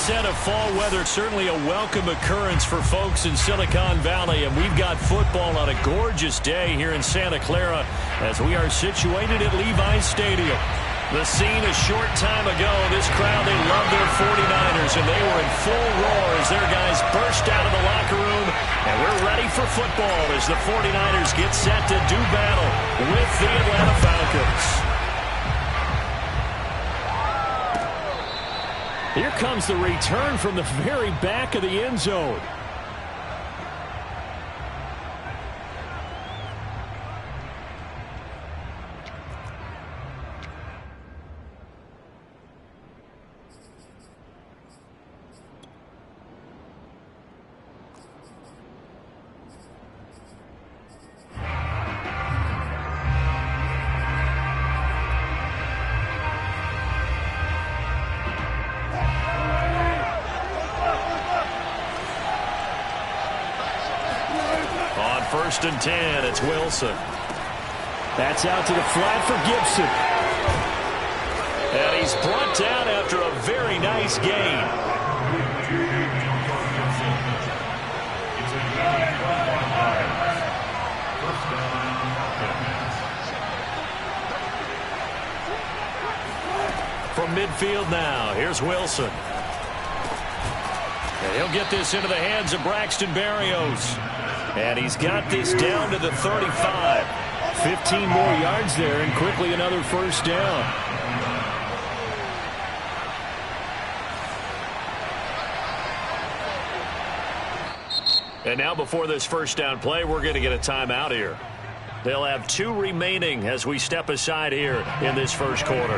set of fall weather, certainly a welcome occurrence for folks in Silicon Valley, and we've got football on a gorgeous day here in Santa Clara as we are situated at Levi's Stadium. The scene a short time ago, this crowd, they love their 49ers, and they were in full roar as their guys burst out of the locker room, and we're ready for football as the 49ers get set to do battle with the Atlanta Falcons. Here comes the return from the very back of the end zone. First and 10, it's Wilson. That's out to the flat for Gibson. And he's brought down after a very nice gain. From midfield now, here's Wilson. And he'll get this into the hands of Braxton Berrios. And he's got this down to the 35. 15 more yards there, and quickly another first down. And now before this first down play, we're going to get a timeout here. They'll have 2 remaining as we step aside here in this first quarter.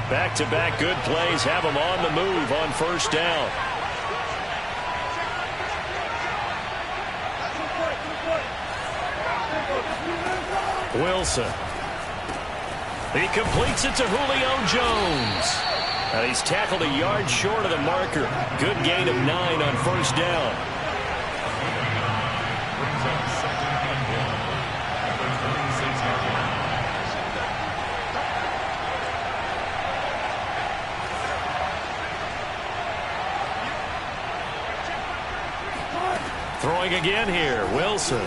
Back-to-back good plays have them on the move on first down. Wilson. He completes it to Julio Jones. And he's tackled a yard short of the marker. Good gain of 9 on first down. Throwing again here, Wilson.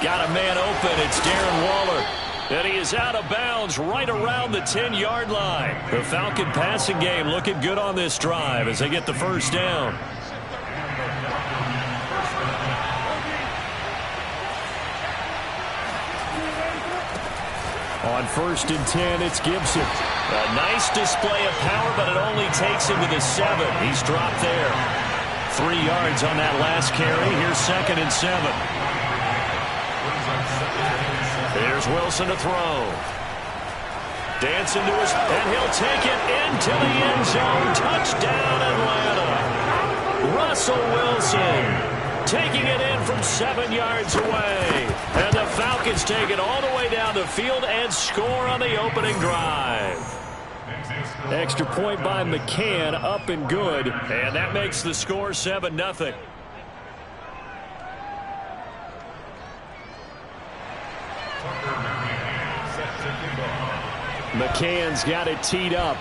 Got a man open. It's Darren Waller. And he is out of bounds right around the 10-yard line. The Falcon passing game looking good on this drive as they get the first down. On first and 10, it's Gibson. A nice display of power, but it only takes him to the 7. He's dropped there. 3 yards on that last carry. Here's second and 7. Here's Wilson to throw. Dancing to his, and he'll take it into the end zone. Touchdown, Atlanta. Russell Wilson taking it in from 7 yards away. And the Falcons take it all the way down the field and score on the opening drive. Extra point by McCann, up and good. And that makes the score 7-0. McCann's got it teed up.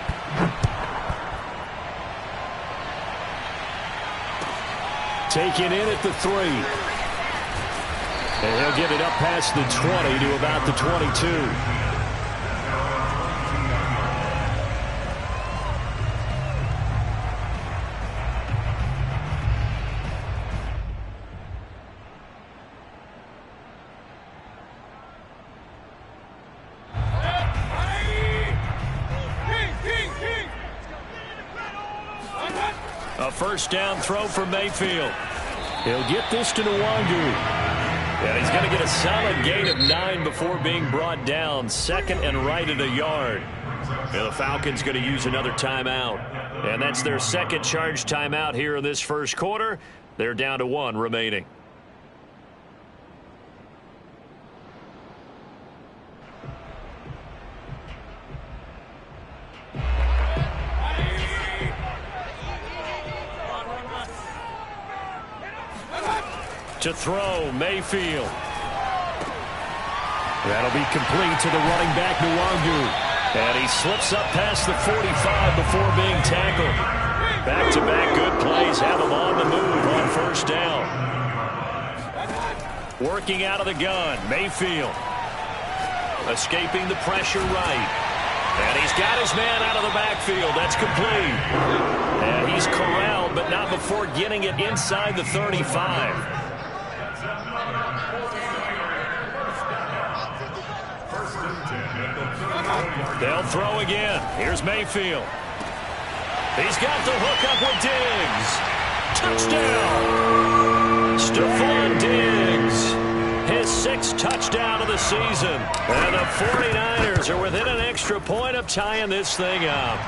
Taken in at the 3. And he'll get it up past the 20 to about the 22. First down throw for Mayfield. He'll get this to Nwangu. And he's going to get a solid gain of 9 before being brought down. Second and right at a yard. And the Falcons going to use another timeout. And that's their second charge timeout here in this first quarter. They're down to 1 remaining. To throw, Mayfield. That'll be complete to the running back, Nwangu. And he slips up past the 45 before being tackled. Back-to-back good plays have him on the move on first down. Working out of the gun, Mayfield. Escaping the pressure right. And he's got his man out of the backfield. That's complete. And he's corralled, but not before getting it inside the 35. They'll throw again. Here's Mayfield. He's got the hook up with Diggs. Touchdown! Stephon Diggs. His 6th touchdown of the season. And the 49ers are within an extra point of tying this thing up.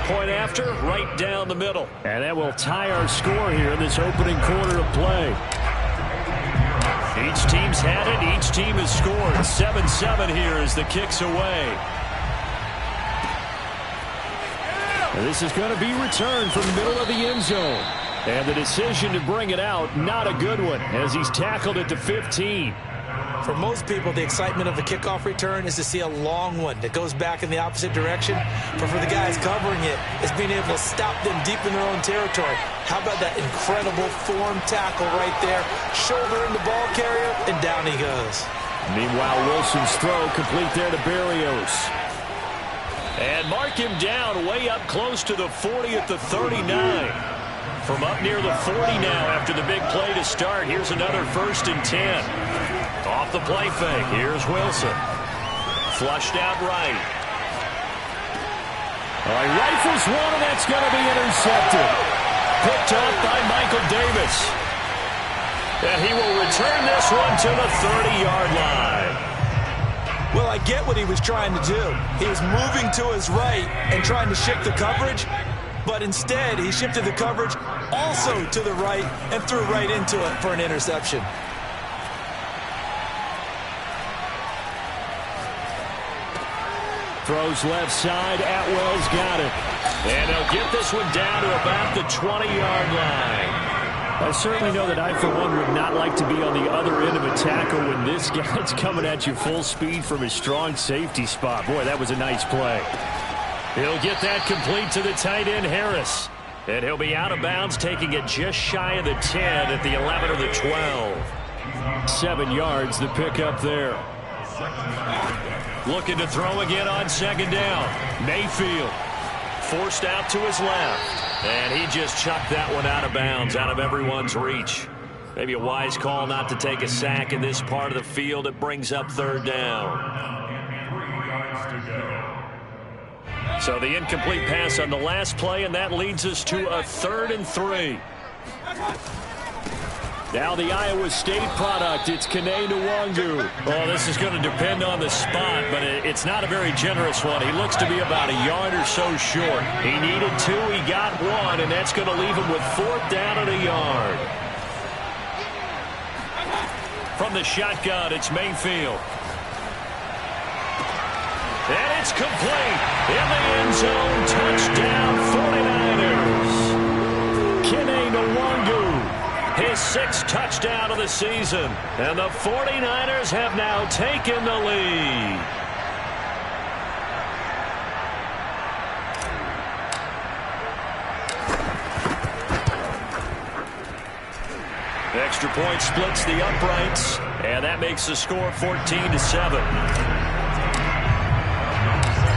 Point after, right down the middle. And that will tie our score here in this opening quarter of play. Each team's had it. Each team has scored. 7-7 here as the kick's away. And this is going to be returned from the middle of the end zone. And the decision to bring it out, not a good one, as he's tackled at the 15. For most people, the excitement of a kickoff return is to see a long one that goes back in the opposite direction. But for the guys covering it, it's being able to stop them deep in their own territory. How about that incredible form tackle right there? Shouldering the ball carrier, and down he goes. Meanwhile, Wilson's throw complete there to Berrios. And mark him down way up close to the 40 at the 39. From up near the 40 now after the big play to start. Here's another 1st and 10. Off the play fake. Here's Wilson. Flushed out right. All right, rifles one, and that's going to be intercepted. Picked up by Michael Davis. And he will return this one to the 30-yard line. Well, I get what he was trying to do. He was moving to his right and trying to shift the coverage. But instead, he shifted the coverage also to the right and threw right into it for an interception. Throws left side. Atwell's got it. And he'll get this one down to about the 20-yard line. I certainly know that I, for one, would not like to be on the other end of a tackle when this guy's coming at you full speed from his strong safety spot. Boy, that was a nice play. He'll get that complete to the tight end, Harris. And he'll be out of bounds, taking it just shy of the 10 at the 11 or the 12. 7 yards, the pickup there. Looking to throw again on 2nd down. Mayfield forced out to his left. And he just chucked that one out of bounds, out of everyone's reach. Maybe a wise call not to take a sack in this part of the field. It brings up 3rd down. So the incomplete pass on the last play, and that leads us to a 3rd and 3. Now the Iowa State product, it's Kene Nwangu. Oh, this is going to depend on the spot, but it's not a very generous one. He looks to be about a yard or so short. He needed 2, he got 1, and that's going to leave him with 4th down at a yard. From the shotgun, it's Mayfield. And it's complete. In the end zone, touchdown 49ers. Kene Nwangu, his 6th touchdown of the season. And the 49ers have now taken the lead. Extra point splits the uprights, and that makes the score 14-7.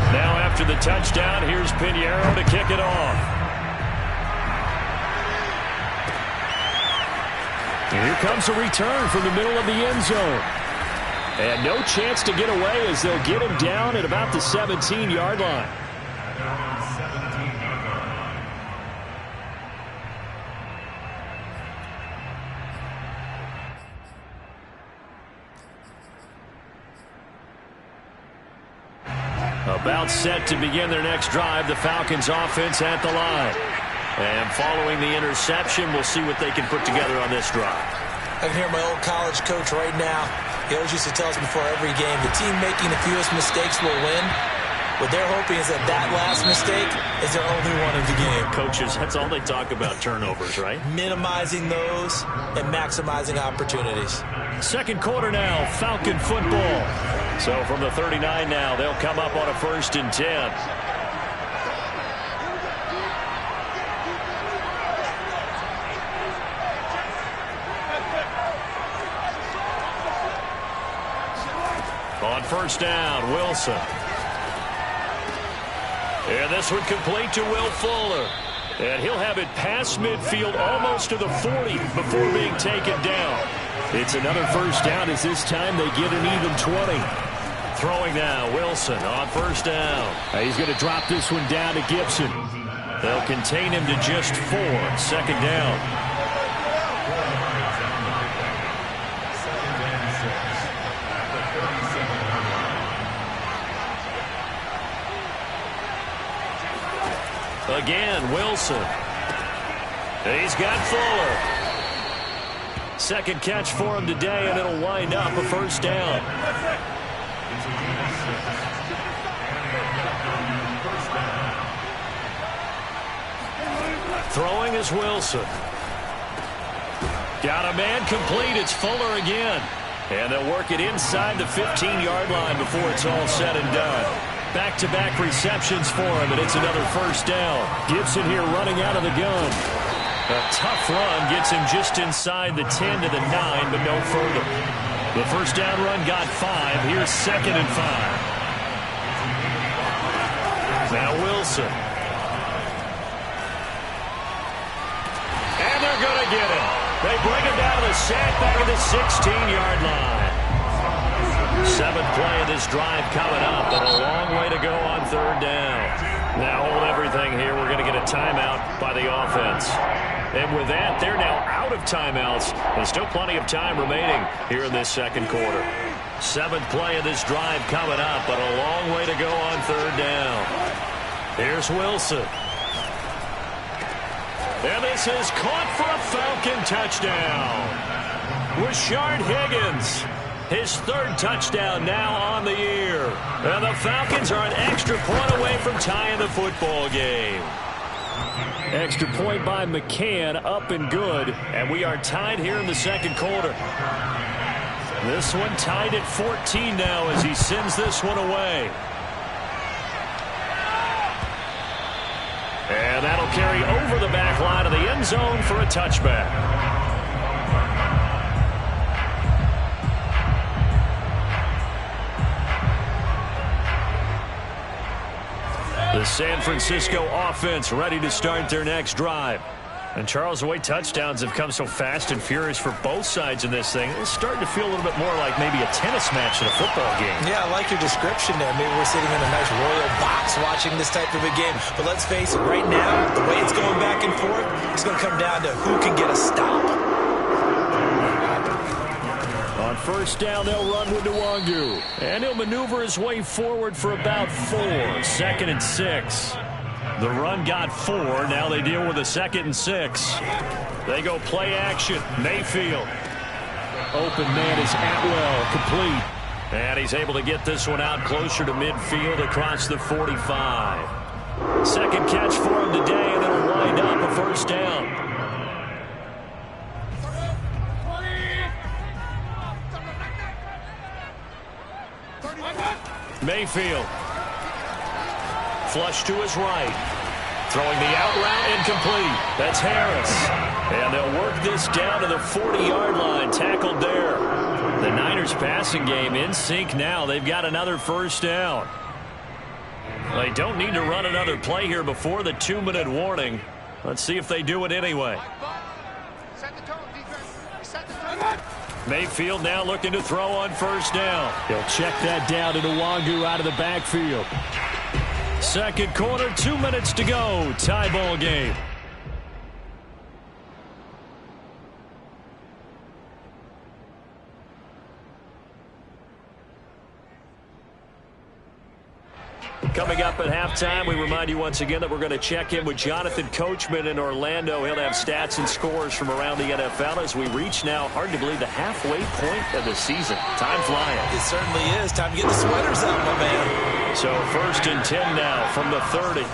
Now after the touchdown, here's Pinheiro to kick it off. And here comes a return from the middle of the end zone. And no chance to get away as they'll get him down at about the 17-yard line. About set to begin their next drive, the Falcons offense at the line. And following the interception, we'll see what they can put together on this drive. I can hear my old college coach right now. He always used to tell us before every game, the team making the fewest mistakes will win. What they're hoping is that that last mistake is their only one of the game. Coaches, that's all they talk about, turnovers, right? Minimizing those and maximizing opportunities. 2nd quarter now, Falcon football. So from the 39 now, they'll come up on a 1st and 10. first down. Wilson. And this one complete to Will Fuller. And he'll have it past midfield almost to the 40 before being taken down. It's another first down as this time they get an even 20. Throwing now, Wilson on first down. He's going to drop this one down to Gibson. They'll contain him to just 4. Second down. Again, Wilson. He's got Fuller. Second catch for him today, and it'll wind up a first down. Throwing is Wilson. Got a man complete. It's Fuller again. And they'll work it inside the 15-yard line before it's all said and done. Back-to-back receptions for him, and it's another first down. Gibson here running out of the gun. A tough run gets him just inside the 10 to the 9, but no further. The first down run got 5. Here's 2nd and 5. Now Wilson. And they're going to get him. They bring him down to the sack back at the 16-yard line. 7th play of this drive coming up, but a long way to go on third down. Now hold everything here. We're going to get a timeout by the offense. And with that, they're now out of timeouts. There's still plenty of time remaining here in this second quarter. 7th play of this drive coming up, but a long way to go on third down. Here's Wilson. And this is caught for a Falcon touchdown. Rashard Higgins. His 3rd touchdown now on the year. And the Falcons are an extra point away from tying the football game. Extra point by McCann, up and good. And we are tied here in the second quarter. This one tied at 14 now as he sends this one away. And that'll carry over the back line of the end zone for a touchback. The San Francisco offense ready to start their next drive. And Charles, the way touchdowns have come so fast and furious for both sides in this thing, it's starting to feel a little bit more like maybe a tennis match in a football game. Yeah, I like your description there. Maybe we're sitting in a nice royal box watching this type of a game. But let's face it, right now, the way it's going back and forth, it's going to come down to who can get a stop. On first down, they'll run with Nwangu. And he'll maneuver his way forward for about 4. 2nd and 6. The run got 4. Now they deal with a 2nd and 6. They go play action. Mayfield. Open man is Atwell. Complete. And he's able to get this one out closer to midfield across the 45. 2nd catch for him today, and it'll wind up a first down. Mayfield. Flush to his right. Throwing the out route incomplete. That's Harris. And they'll work this down to the 40-yard line. Tackled there. The Niners passing game in sync now. They've got another first down. They don't need to run another play here before the 2-minute warning. Let's see if they do it anyway. Mayfield now looking to throw on first down. He'll check that down to Nwangu out of the backfield. Second quarter, 2 minutes to go. Tie ball game. Coming up at halftime, we remind you once again that we're going to check in with Jonathan Coachman in Orlando. He'll have stats and scores from around the NFL as we reach now, hard to believe, the halfway point of the season. Time flying. It certainly is. Time to get the sweaters out, my man. So 1st and 10 now from the 30.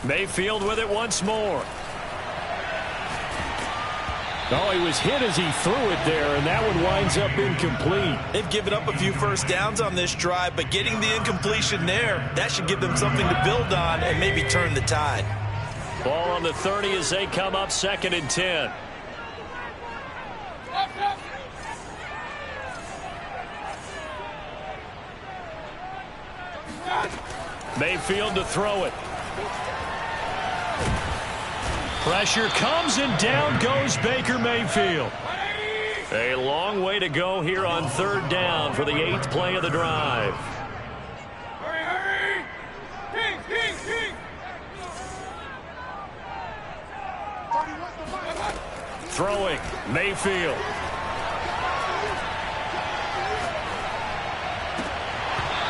Mayfield with it once more. Oh, he was hit as he threw it there, and that one winds up incomplete. They've given up a few first downs on this drive, but getting the incompletion there, that should give them something to build on and maybe turn the tide. Ball on the 30 as they come up 2nd and 10. Mayfield to throw it. Pressure comes and down goes Baker Mayfield. A long way to go here on 3rd down for the 8th play of the drive. Throwing, Mayfield.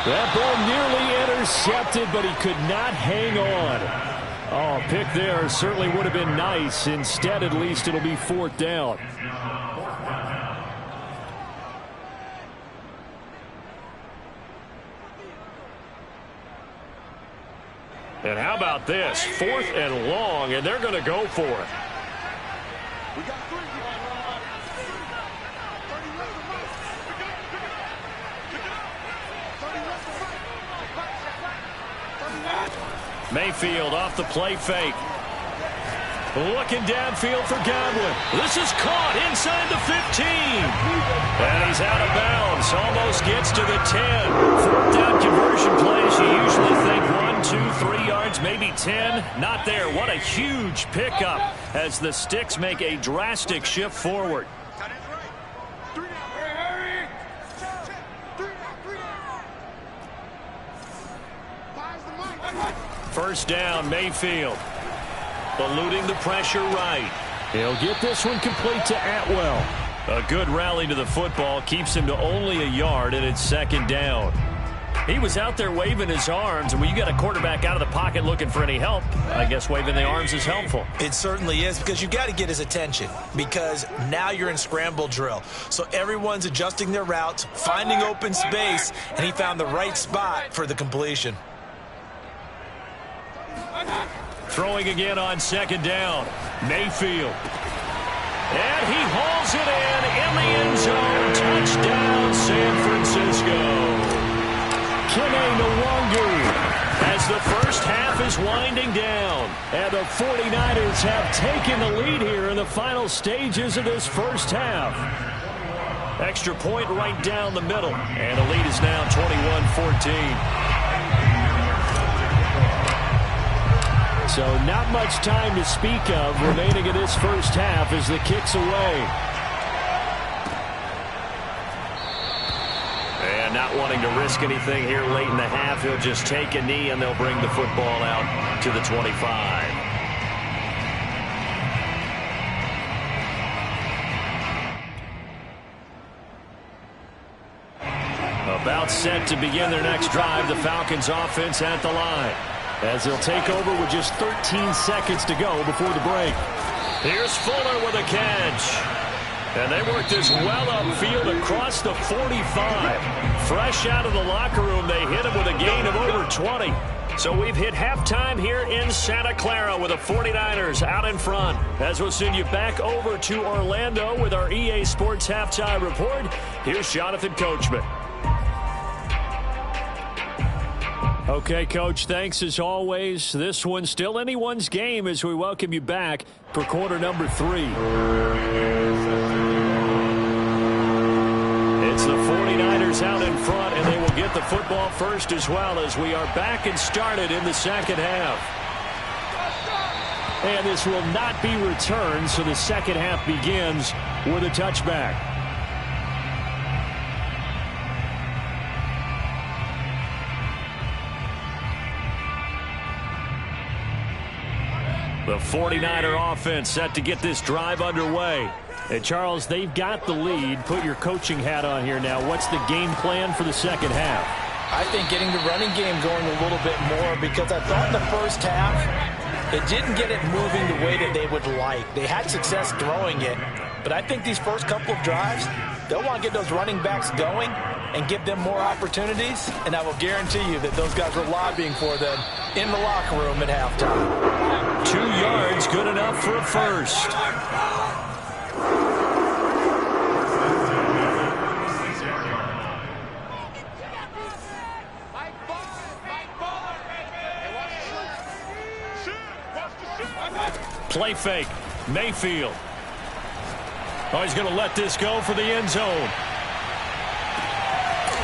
That ball nearly intercepted, but he could not hang on. Oh, pick there certainly would have been nice. Instead, at least it'll be 4th down. And how about this? 4th and long, and they're going to go for it. Mayfield off the play fake. Looking downfield for Godwin. This is caught inside the 15. And he's out of bounds. Almost gets to the 10. 4th down conversion plays. You usually think 1, 2, 3 yards, maybe 10. Not there. What a huge pickup as the Sticks make a drastic shift forward. First down, Mayfield. Eluding the pressure right. He'll get this one complete to Atwell. A good rally to the football keeps him to only a yard, and it's 2nd down. He was out there waving his arms, and when you got a quarterback out of the pocket looking for any help, I guess waving the arms is helpful. It certainly is, because you got to get his attention, because now you're in scramble drill. So everyone's adjusting their routes, finding open space, and he found the right spot for the completion. Throwing again on 2nd down. Mayfield. And he hauls it in the end zone. Touchdown, San Francisco. Kene Nwangu as the first half is winding down. And the 49ers have taken the lead here in the final stages of this first half. Extra point right down the middle. And the lead is now 21-14. So not much time to speak of remaining in this first half as the kick's away. And not wanting to risk anything here late in the half, he'll just take a knee and they'll bring the football out to the 25. About set to begin their next drive, the Falcons offense at the line. As they'll take over with just 13 seconds to go before the break. Here's Fuller with a catch. And they work this well upfield across the 45. Fresh out of the locker room, they hit him with a gain of over 20. So we've hit halftime here in Santa Clara with the 49ers out in front. As we'll send you back over to Orlando with our EA Sports Halftime Report. Here's Jonathan Coachman. Okay, Coach, thanks as always. This one's still anyone's game as we welcome you back for quarter number 3. It's the 49ers out in front, and they will get the football first as well as we are back and started in the second half. And this will not be returned, so the second half begins with a touchback. The 49er offense set to get this drive underway. And Charles, they've got the lead. Put your coaching hat on here now. What's the game plan for the second half? I think getting the running game going a little bit more, because I thought in the first half it didn't get it moving the way that they would like. They had success throwing it, but I think these first couple of drives, they'll want to get those running backs going and give them more opportunities, and I will guarantee you that those guys were lobbying for them in the locker room at halftime. 2 yards, good enough for a first. Play fake. Mayfield. Oh, he's going to let this go for the end zone.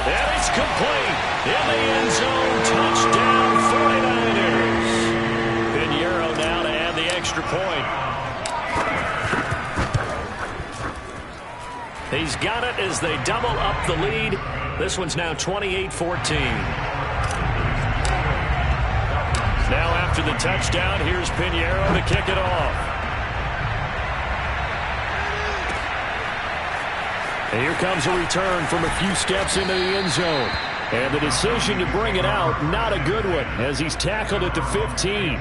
And it's complete. In the end zone. Touchdown 49ers. Pinheiro now to add the extra point. He's got it as they double up the lead. This one's now 28-14. Now after the touchdown, here's Pinheiro to kick it off. And here comes a return from a few steps into the end zone. And the decision to bring it out, not a good one, as he's tackled at the 15.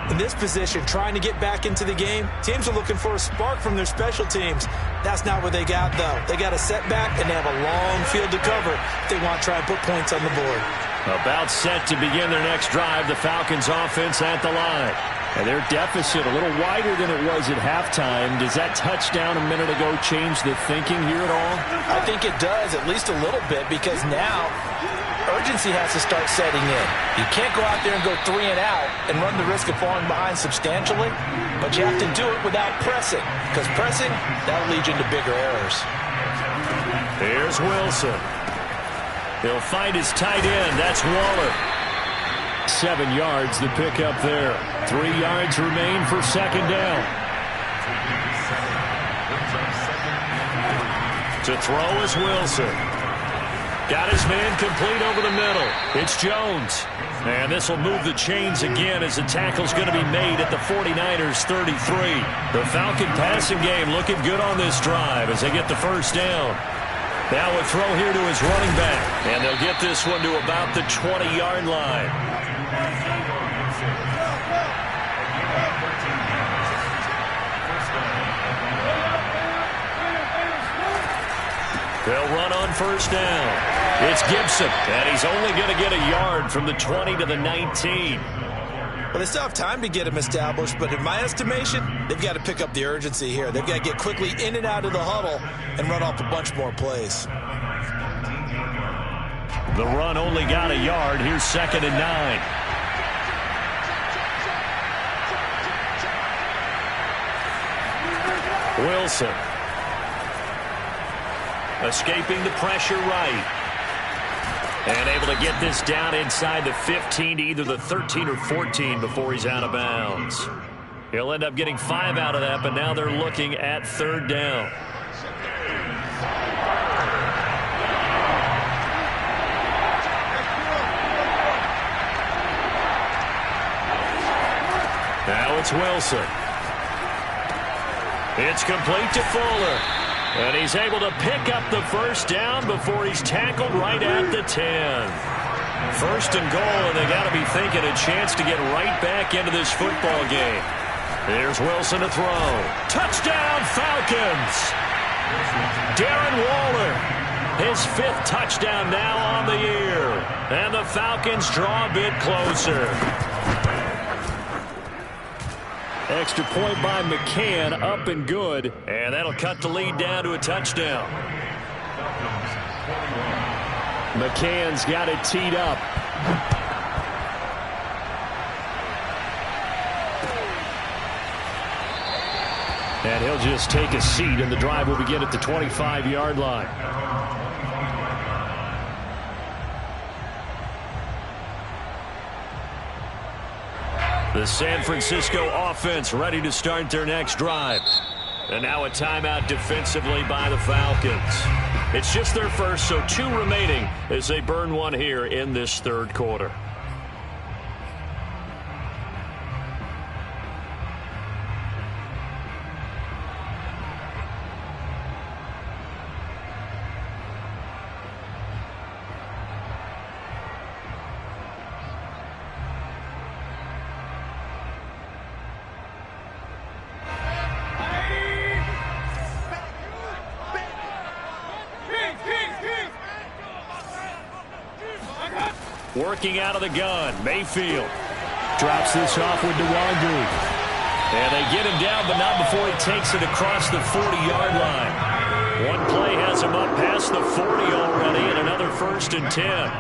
In this position, trying to get back into the game, teams are looking for a spark from their special teams. That's not what they got, though. They got a setback, and they have a long field to cover if they want to try and put points on the board. About set to begin their next drive, the Falcons offense at the line. And their deficit a little wider than it was at halftime. Does that touchdown a minute ago change the thinking here at all? I think it does, at least a little bit, because now urgency has to start setting in. You can't go out there and go 3 and out and run the risk of falling behind substantially, but you have to do it without pressing, because pressing, that'll lead you into bigger errors. Here's Wilson. He'll find his tight end. That's Waller. 7 yards the pickup there. 3 yards remain for second down. To throw is Wilson. Got his man complete over the middle. It's Jones. And this will move the chains again as the tackle's going to be made at the 49ers 33. The Falcon passing game looking good on this drive as they get the first down. Now a throw here to his running back. And they'll get this one to about the 20-yard line. They'll run on first down. It's Gibson, and he's only going to get a yard from the 20 to the 19. Well, they still have time to get him established, but in my estimation, they've got to pick up the urgency here. They've got to get quickly in and out of the huddle and run off a bunch more plays. The run only got a yard. Here's 2nd and 9. Wilson. Escaping the pressure right. And able to get this down inside the 15 to either the 13 or 14 before he's out of bounds. He'll end up getting 5 out of that, but now they're looking at 3rd down. Now it's Wilson. It's complete to Fuller. And he's able to pick up the first down before he's tackled right at the 10. 1st and goal, and they got to be thinking a chance to get right back into this football game. Here's Wilson to throw. Touchdown, Falcons! Darren Waller, his 5th touchdown now on the year. And the Falcons draw a bit closer. Extra point by McCann, up and good. And that'll cut the lead down to a touchdown. McCann's got it teed up. And he'll just take a seat, and the drive will begin at the 25-yard line. The San Francisco offense ready to start their next drive. And now a timeout defensively by the Falcons. It's just their first, so 2 remaining as they burn one here in this 3rd quarter. Working out of the gun, Mayfield. Drops this off with Nwangu. And they get him down, but not before he takes it across the 40-yard line. One play has him up past the 40 already, and another 1st and 10.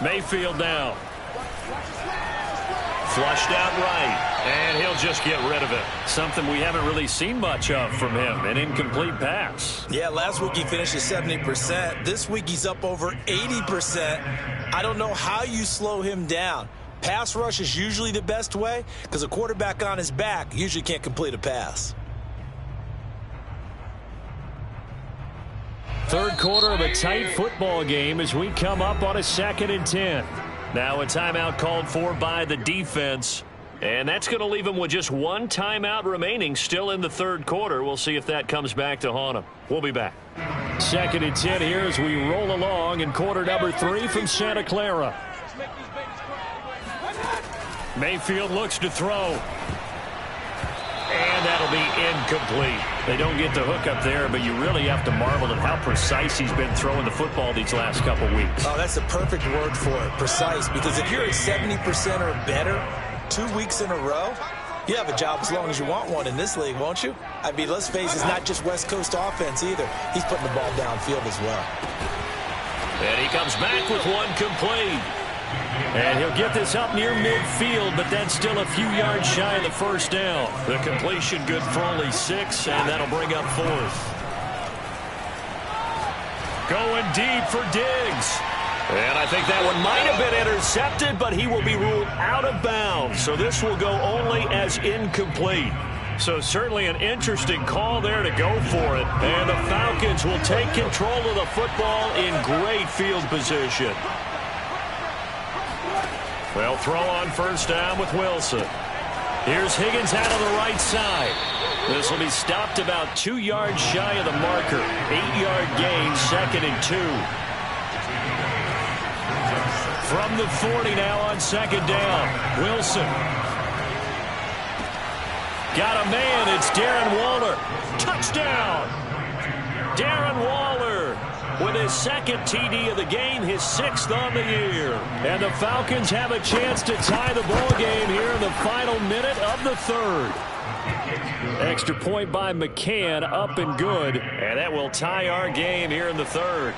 Mayfield now. Flushed out right, and he'll just get rid of it. Something we haven't really seen much of from him, an incomplete pass. Yeah, last week he finished at 70%. This week he's up over 80%. I don't know how you slow him down. Pass rush is usually the best way because a quarterback on his back usually can't complete a pass. Third quarter of a tight football game as we come up on a 2nd and 10. Now a timeout called for by the defense. And that's going to leave him with just one timeout remaining still in the third quarter. We'll see if that comes back to haunt him. We'll be back. 2nd and 10 here as we roll along in quarter number 3 from Santa Clara. Mayfield looks to throw. And that'll be incomplete. They don't get the hook up there, but you really have to marvel at how precise he's been throwing the football these last couple weeks. Oh, that's the perfect word for it, precise. Because if you're at 70% or better 2 weeks in a row, you have a job as long as you want one in this league, won't you? I mean, let's face it, it's not just West Coast offense either. He's putting the ball downfield as well. And he comes back with one complete. And he'll get this up near midfield, but that's still a few yards shy of the first down. The completion good for only 6, and that'll bring up 4th. Going deep for Diggs. And I think that one might have been intercepted, but he will be ruled out of bounds. So this will go only as incomplete. So certainly an interesting call there to go for it. And the Falcons will take control of the football in great field position. They'll throw on first down with Wilson. Here's Higgins out on the right side. This will be stopped about 2 yards shy of the marker. 8-yard gain, 2nd and 2. From the 40 now on 2nd down. Wilson. Got a man. It's Darren Waller. Touchdown. Darren Waller with his 2nd TD of the game, his 6th on the year. And the Falcons have a chance to tie the ball game here in the final minute of the 3rd. Extra point by McCann, up and good. And that will tie our game here in the 3rd.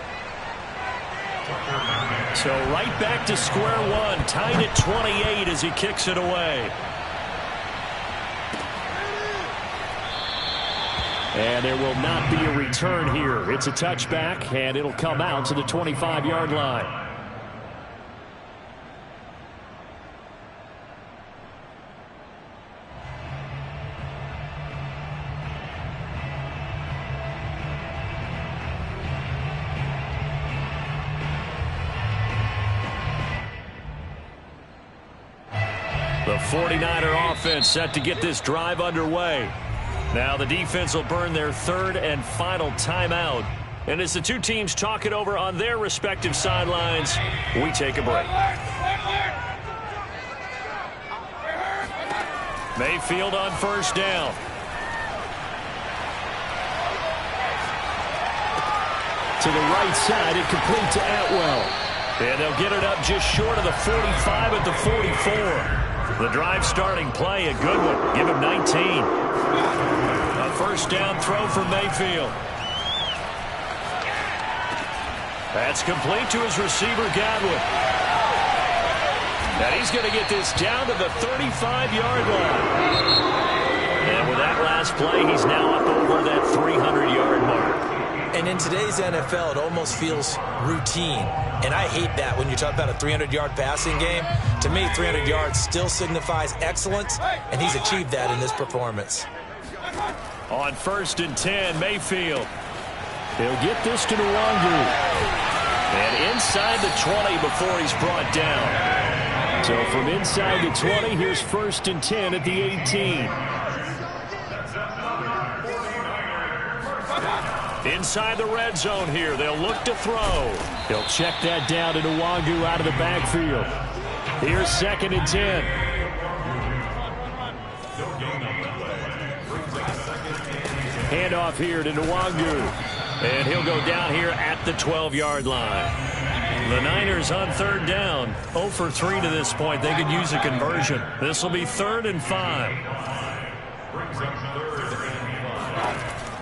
So right back to square one, tied at 28 as he kicks it away. And there will not be a return here. It's a touchback, and it'll come out to the 25-yard line. The 49er offense set to get this drive underway. Now the defense will burn their 3rd and final timeout. And as the two teams talk it over on their respective sidelines, we take a break. Mayfield on first down. To the right side, incomplete to Atwell. And they'll get it up just short of the 45 at the 44. The drive starting play, a good one. Give him 19. A first down throw for Mayfield. That's complete to his receiver, Godwin. And he's going to get this down to the 35-yard line. And with that last play, he's now up over that 300-yard mark. And in today's NFL, it almost feels routine. And I hate that when you talk about a 300-yard passing game. To me, 300 yards still signifies excellence, and he's achieved that in this performance. On 1st and 10, Mayfield. He'll get this to Nwangu. And inside the 20 before he's brought down. So from inside the 20, here's 1st and 10 at the 18. Inside the red zone here. They'll look to throw. He'll check that down to Nwangu out of the backfield. Here's 2nd and 10. Handoff here to Nwangu. And he'll go down here at the 12-yard line. The Niners on third down. 0 for 3 to this point. They could use a conversion. This will be 3rd and 5.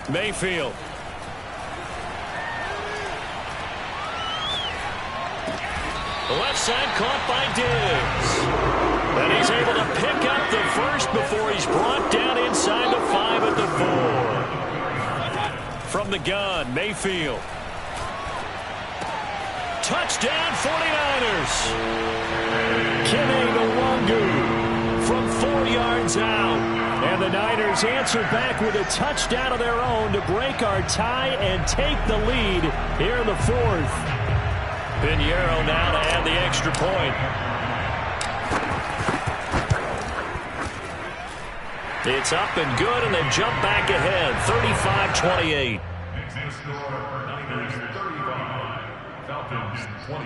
Mayfield. The left side caught by Diggs. And he's able to pick up the first before he's brought down inside the 5 at the 4. From the gun, Mayfield. Touchdown 49ers. Kene Nwangu from 4 yards out. And the Niners answer back with a touchdown of their own to break our tie and take the lead here in the 4th. Pinheiro now to add the extra point. It's up and good, and they jump back ahead, 35-28. Falcons 28.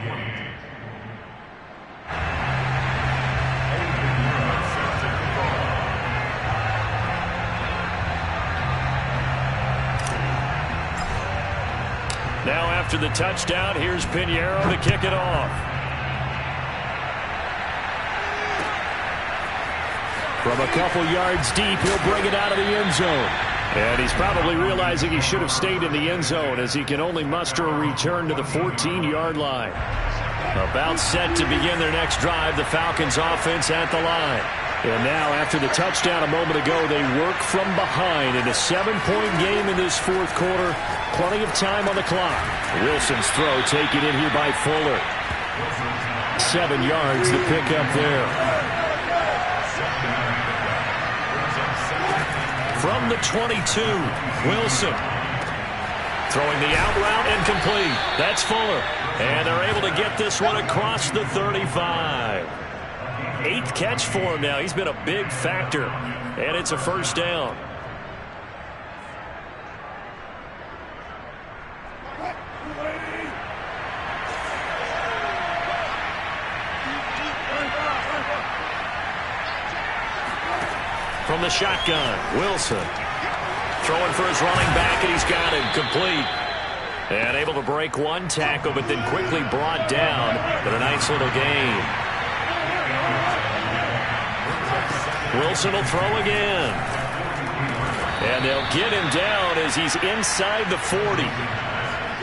Now after the touchdown, here's Pinheiro to kick it off. From a couple yards deep, he'll bring it out of the end zone. And he's probably realizing he should have stayed in the end zone as he can only muster a return to the 14-yard line. About set to begin their next drive, the Falcons offense at the line. And now after the touchdown a moment ago, they work from behind in a 7-point game in this 4th quarter. Plenty of time on the clock. Wilson's throw taken in here by Fuller. 7 yards to pick up there. From the 22, Wilson. Throwing the out route incomplete. That's Fuller. And they're able to get this one across the 35. 8th catch for him now. He's been a big factor. And it's a first down. From the shotgun, Wilson. Throwing for his running back, and he's got it complete. And able to break one tackle, but then quickly brought down. But a nice little gain. Wilson will throw again. And they'll get him down as he's inside the 40.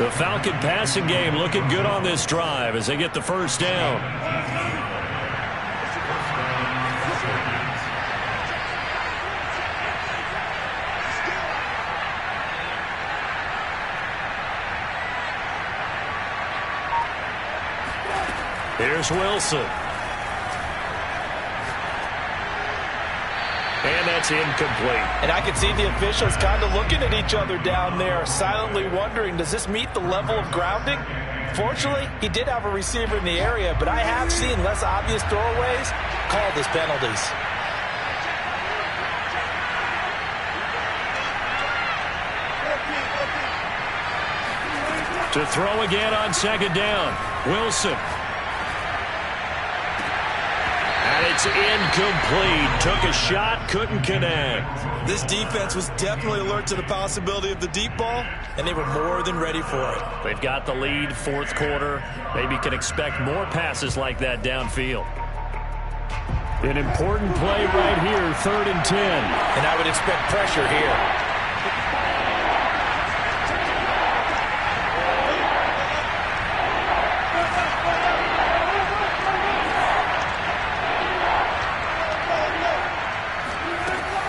The Falcon passing game looking good on this drive as they get the first down. Here's Wilson. And that's incomplete. And I can see the officials kind of looking at each other down there, silently wondering, does this meet the level of grounding? Fortunately, he did have a receiver in the area, but I have seen less obvious throwaways called as penalties. To throw again on second down, Wilson. And it's incomplete. Took a shot, couldn't connect. This defense was definitely alert to the possibility of the deep ball, and they were more than ready for it. They've got the lead, 4th quarter. Maybe can expect more passes like that downfield. An important play right here, 3rd and 10. And I would expect pressure here.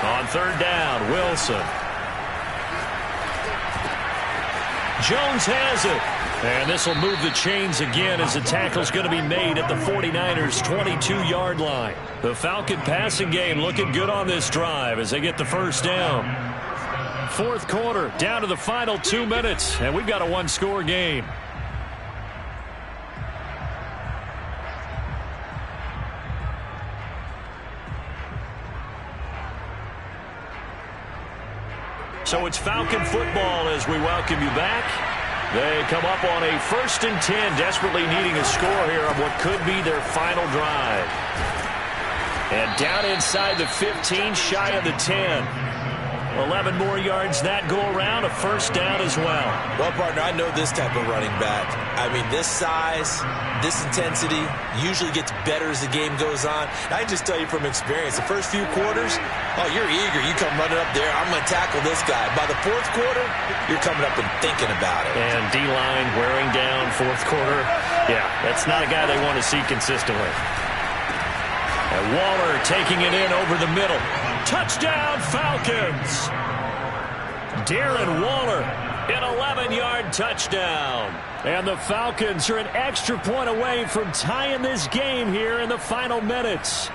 On 3rd down, Wilson. Jones has it. And this will move the chains again as the tackle's going to be made at the 49ers' 22-yard line. The Falcon passing game looking good on this drive as they get the first down. 4th quarter, down to the final 2 minutes, and we've got a one-score game. So it's Falcon football as we welcome you back. They come up on a 1st and 10, desperately needing a score here on what could be their final drive. And down inside the 15, shy of the 10. 11 more yards that go around, a first down as well. Well, partner, I know this type of running back. I mean, this size, this intensity usually gets better as the game goes on. And I can just tell you from experience, the first few quarters, oh, you're eager. You come running up there, I'm going to tackle this guy. By the fourth quarter, you're coming up and thinking about it. And D-line wearing down fourth quarter. Yeah, that's not a guy they want to see consistently. And Waller taking it in over the middle. Touchdown, Falcons! Darren Waller, an 11-yard touchdown. And the Falcons are an extra point away from tying this game here in the final minutes.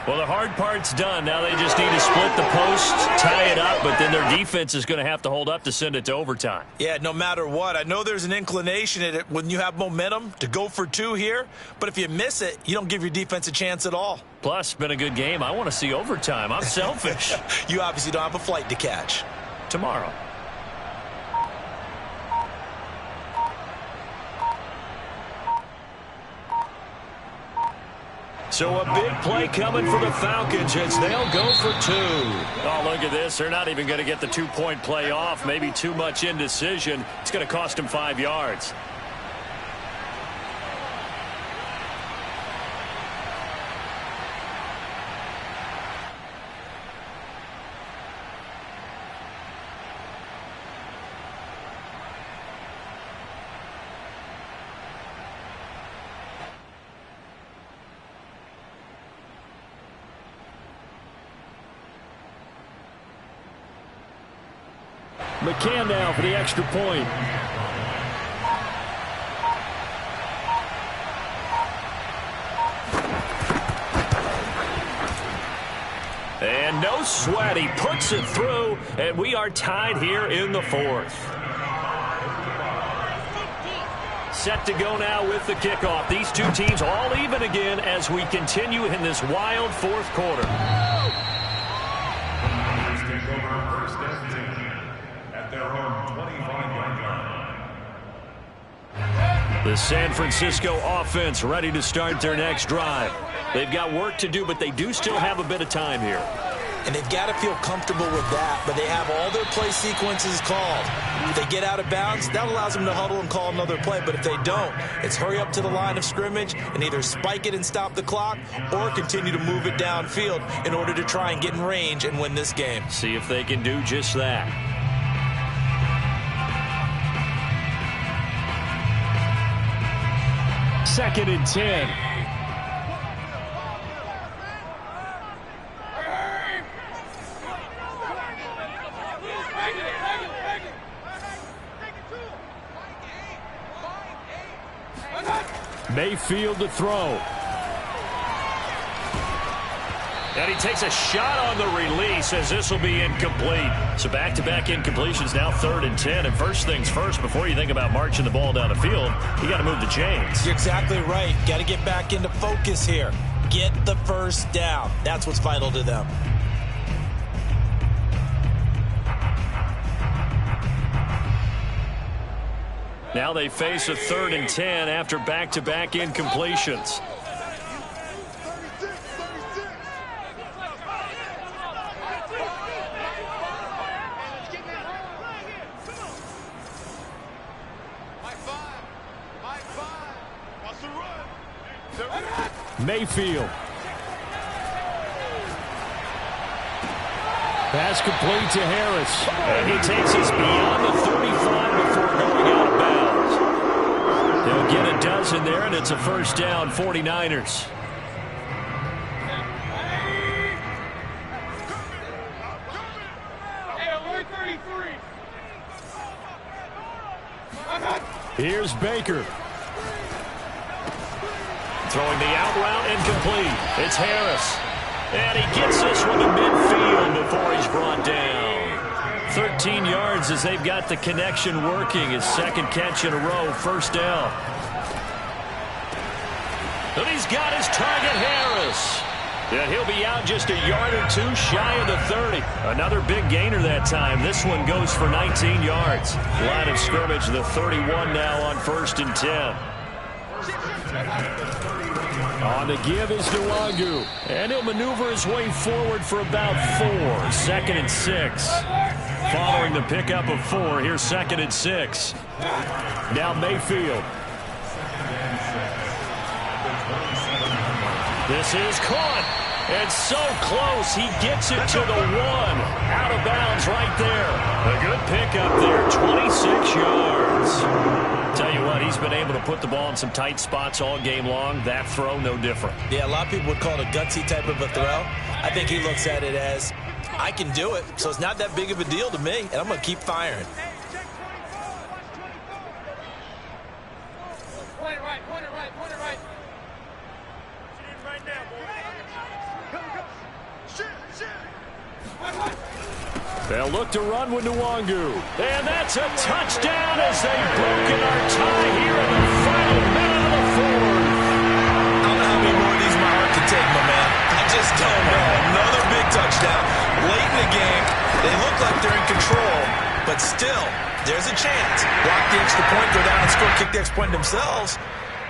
Well, the hard part's done. Now they just need to split the post, tie it up, but then their defense is going to have to hold up to send it to overtime. Yeah, no matter what. I know there's an inclination in it when you have momentum to go for two here, but if you miss it, you don't give your defense a chance at all. Plus, been a good game. I want to see overtime. I'm selfish. You obviously don't have a flight to catch. Tomorrow. So a big play coming for the Falcons as they'll go for two. Oh, look at this. They're not even going to get the two-point play off. Maybe too much indecision. It's going to cost them 5 yards. McCann now for the extra point. And no sweat. He puts it through, and we are tied here in the fourth. Set to go now with the kickoff. These two teams all even again as we continue in this wild fourth quarter. The San Francisco offense ready to start their next drive. They've got work to do, but they do still have a bit of time here. And they've got to feel comfortable with that, but they have all their play sequences called. If they get out of bounds, that allows them to huddle and call another play. But if they don't, it's hurry up to the line of scrimmage and either spike it and stop the clock or continue to move it downfield in order to try and get in range and win this game. See if they can do just that. Second and 10. Mayfield to throw. And he takes a shot on the release as this will be incomplete. So back-to-back incompletions, now 3rd and 10. And first things first, before you think about marching the ball down the field, you got to move the chains. You're exactly right. Got to get back into focus here. Get the first down. That's what's vital to them. Now they face a 3rd and 10 after back-to-back incompletions. Mayfield. Pass complete to Harris. And he takes us beyond the 35 before going out of bounds. They'll get a dozen there, and it's a first down, 49ers. Here's Baker. Throwing the out route incomplete. It's Harris. And he gets this one to midfield before he's brought down. 13 yards as they've got the connection working. His second catch in a row, first down. And he's got his target, Harris. And he'll be out just a yard or two shy of the 30. Another big gainer that time. This one goes for 19 yards. Line of scrimmage, the 31 now on 1st and 10. On the give is Nwangu. And he'll maneuver his way forward for about 4. 2nd and 6. Following the pickup of 4, here's 2nd and 6. Now Mayfield. This is caught. And so close. He gets it to the 1. Out of bounds right there. A good pickup there. 26 yards. Tell you what, he's been able to put the ball in some tight spots all game long. That throw, no different. Yeah, a lot of people would call it a gutsy type of a throw. I think he looks at it as, I can do it, so it's not that big of a deal to me, and I'm going to keep firing. Point it right. Shoot it right now, boy. Go. Shoot. They'll look to run with Nwangu. And that's a touchdown as they've broken our tie here in the final minute of the 4th. I don't know how many more of these my heart can take, my man. I just don't know. Another big touchdown. Late in the game, they look like they're in control, but still, there's a chance. Block the extra point, go down and score, kick the extra point themselves.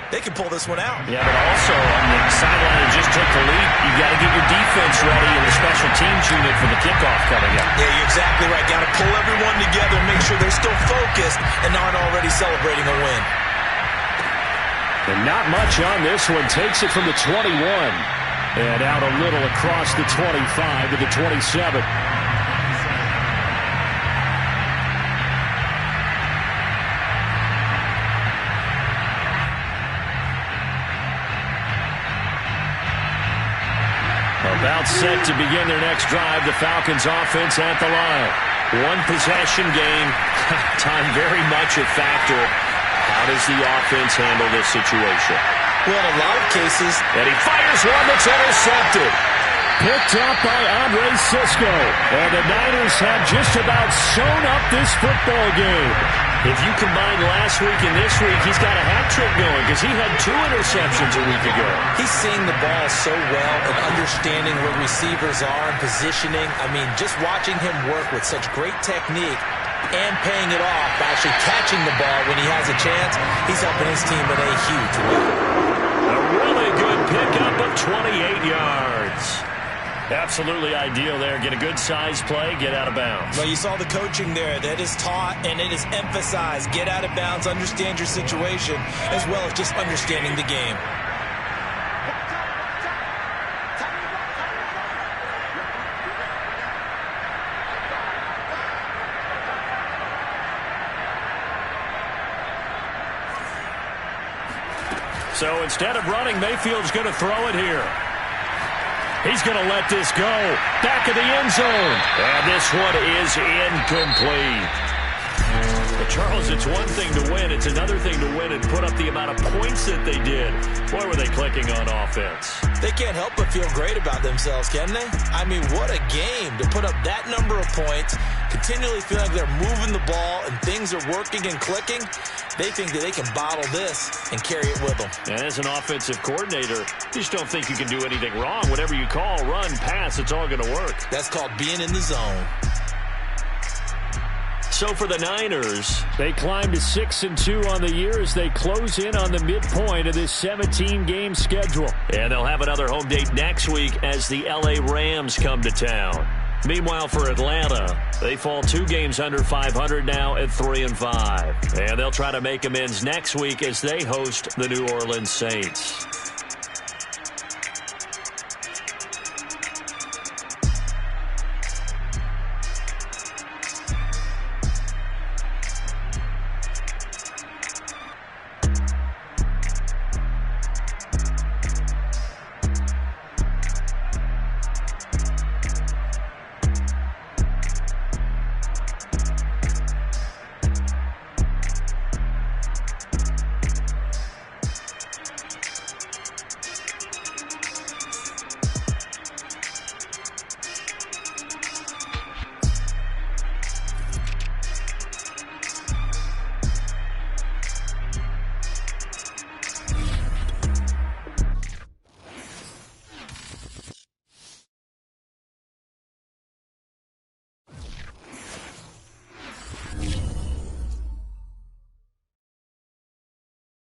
They can pull this one out. Yeah, but also on the sideline that just took the lead, you got to get your defense ready and the special teams unit for the kickoff coming up. Yeah, you're exactly right. Got to pull everyone together and make sure they're still focused and not already celebrating a win. And not much on this one. Takes it from the 21 and out a little across the 25 to the 27. About set to begin their next drive. The Falcons offense at the line. One possession game. Time very much a factor. How does the offense handle this situation? Well, in a lot of cases. And he fires one that's intercepted. Picked up by Andre Cisco. And the Niners have just about sewn up this football game. If you combine last week and this week, he's got a hat trick going because he had 2 interceptions a week ago. He's seeing the ball so well and understanding where receivers are and positioning. I mean, just watching him work with such great technique and paying it off by actually catching the ball when he has a chance, he's helping his team in a huge way. A really good pickup of 28 yards. Absolutely ideal there. Get a good size play, get out of bounds. Well, you saw the coaching there. That is taught and it is emphasized. Get out of bounds, understand your situation, as well as just understanding the game. So instead of running, Mayfield's going to throw it here. He's going to let this go. Back of the end zone. And this one is incomplete. But Charles, it's one thing to win. It's another thing to win and put up the amount of points that they did. Boy, were they clicking on offense. They can't help but feel great about themselves, can they? I mean, what a game to put up that number of points, continually feel like they're moving the ball and things are working and clicking. They think that they can bottle this and carry it with them. And as an offensive coordinator, you just don't think you can do anything wrong. Whatever you call, run, pass, it's all going to work. That's called being in the zone. So for the Niners, they climb to 6-2 on the year as they close in on the midpoint of this 17-game schedule. And they'll have another home date next week as the LA Rams come to town. Meanwhile, for Atlanta, they fall 2 games under 500 now at 3-5. And they'll try to make amends next week as they host the New Orleans Saints.